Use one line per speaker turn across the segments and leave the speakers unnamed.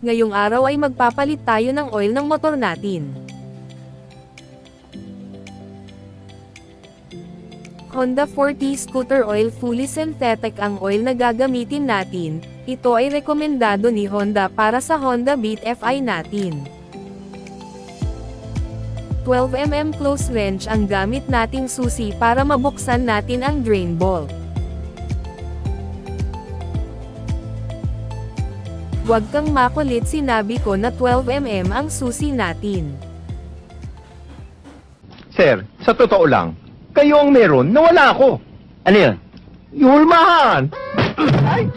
Ngayong araw ay magpapalit tayo ng oil ng motor natin. Honda 4T Scooter Oil Fully Synthetic ang oil na gagamitin natin. Ito ay rekomendado ni Honda para sa Honda Beat Fi natin. 12mm close wrench ang gamit nating susi para mabuksan natin ang drain bolt. Huwag kang makulit, sinabi ko na 12mm ang susi natin.
Sir, sa totoo lang, kayo ang meron na wala ako.
Ano yun?
Yulmahan! Ay!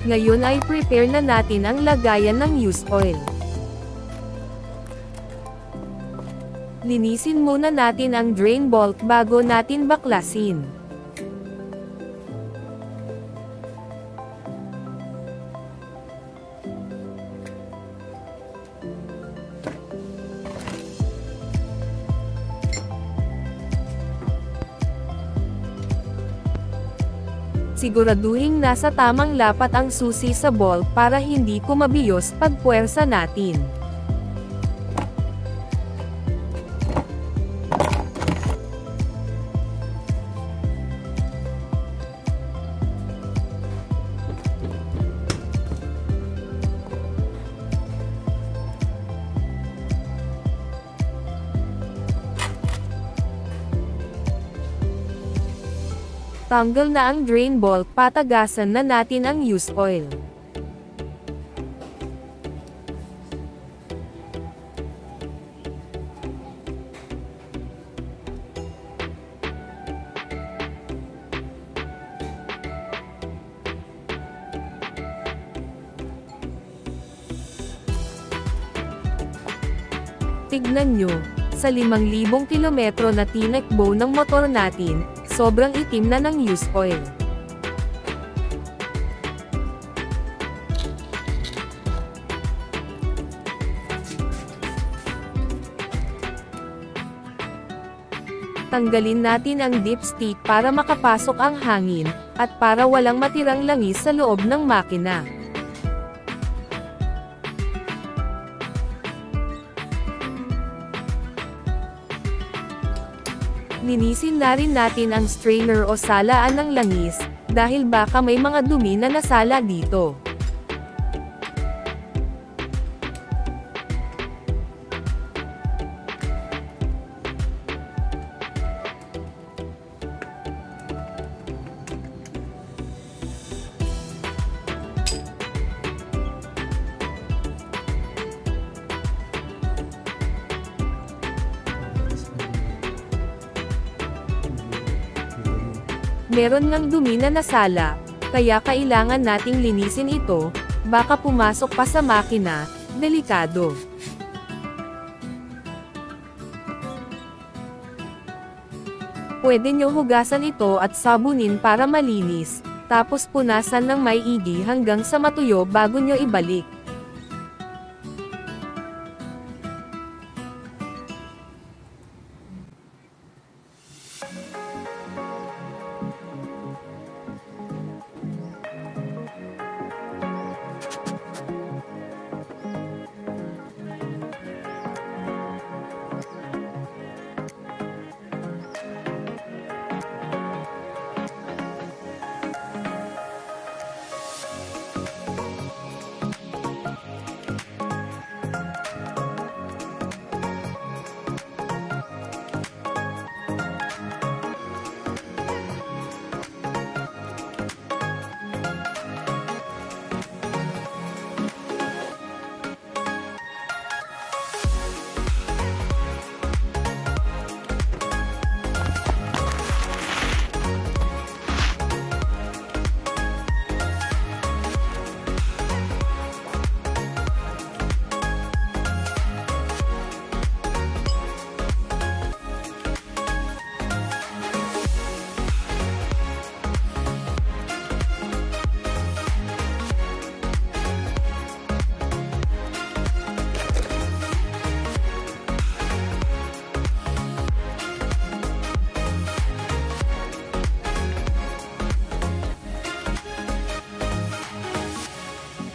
Ngayon ay prepare na natin ang lagayan ng used oil. Linisin muna natin ang drain bolt bago natin baklasin. Siguraduhin nasa tamang lapat ang susi sa bolt para hindi kumabiyos pag puwersa natin. Tanggal na ang drain bolt, patagasan na natin ang used oil. Tignan nyo, sa 5,000 kilometro na tinakbo ng motor natin, sobrang itim na ng used oil. Tanggalin natin ang dipstick para makapasok ang hangin, at para walang matirang langis sa loob ng makina. Linisin na rin natin ang strainer o salaan ng langis, dahil baka may mga dumi na nasala dito. Meron ngang dumi na nasala, kaya kailangan nating linisin ito, baka pumasok pa sa makina, delikado. Pwede nyo hugasan ito at sabunin para malinis, tapos punasan ng maigi hanggang sa matuyo bago nyo ibalik.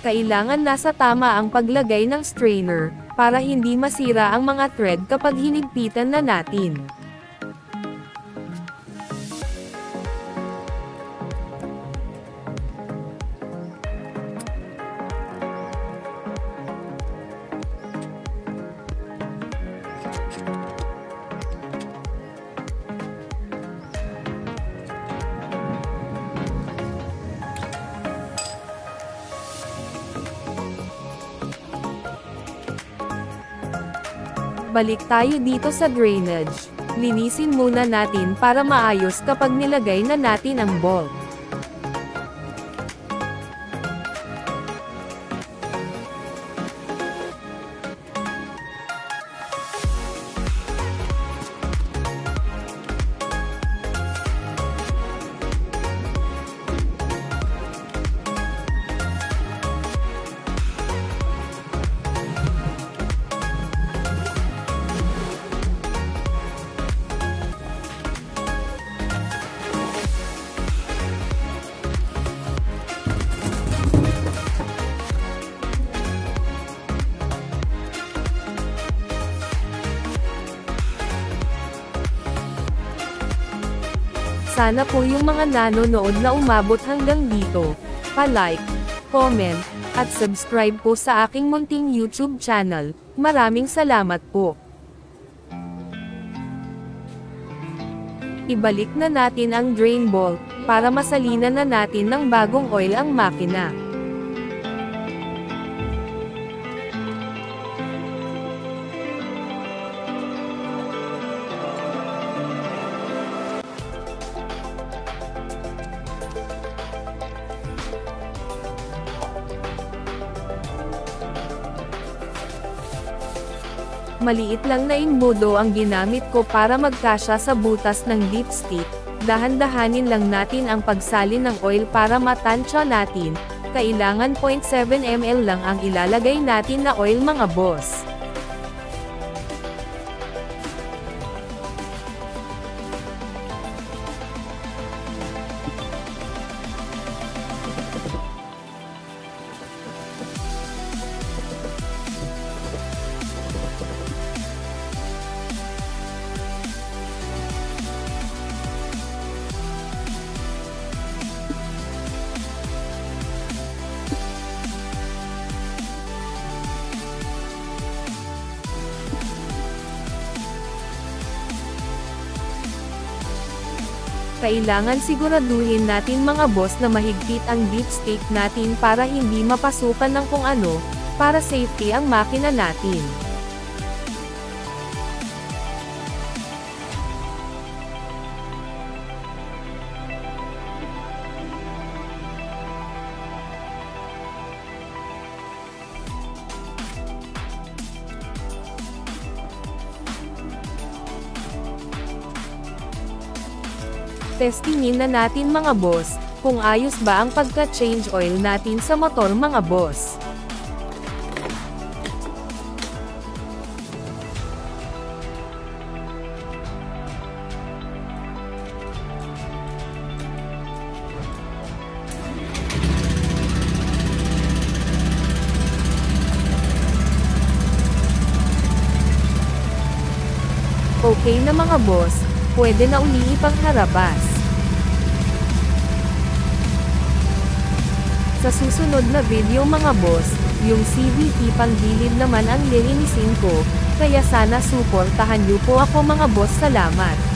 Kailangan nasa tama ang paglagay ng strainer, para hindi masira ang mga thread kapag hinigpitan na natin. Balik tayo dito sa drainage. Linisin muna natin para maayos kapag nilagay na natin ang bolt. Sana po yung mga nanonood na umabot hanggang dito, pa-like, comment, at subscribe po sa aking munting YouTube channel. Maraming salamat po. Ibalik na natin ang drain bolt, para masalinan na natin ng bagong oil ang makina. Maliit lang na imbudo ang ginamit ko para magkasya sa butas ng dipstick. Dahan-dahanin lang natin ang pagsalin ng oil para matansya natin. Kailangan 0.7 ml lang ang ilalagay natin na oil mga boss. Kailangan siguraduhin natin mga boss na mahigpit ang dipstick natin para hindi mapasukan ng kung ano, para safety ang makina natin. Testingin na natin mga boss, kung ayos ba ang pagka-change oil natin sa motor mga boss. Okay na mga boss, pwede na uli ipangharabas. Sa susunod na video mga boss, yung CVT panggilid naman ang lilinisin ko, kaya sana suportahan niyo po ako mga boss. Salamat.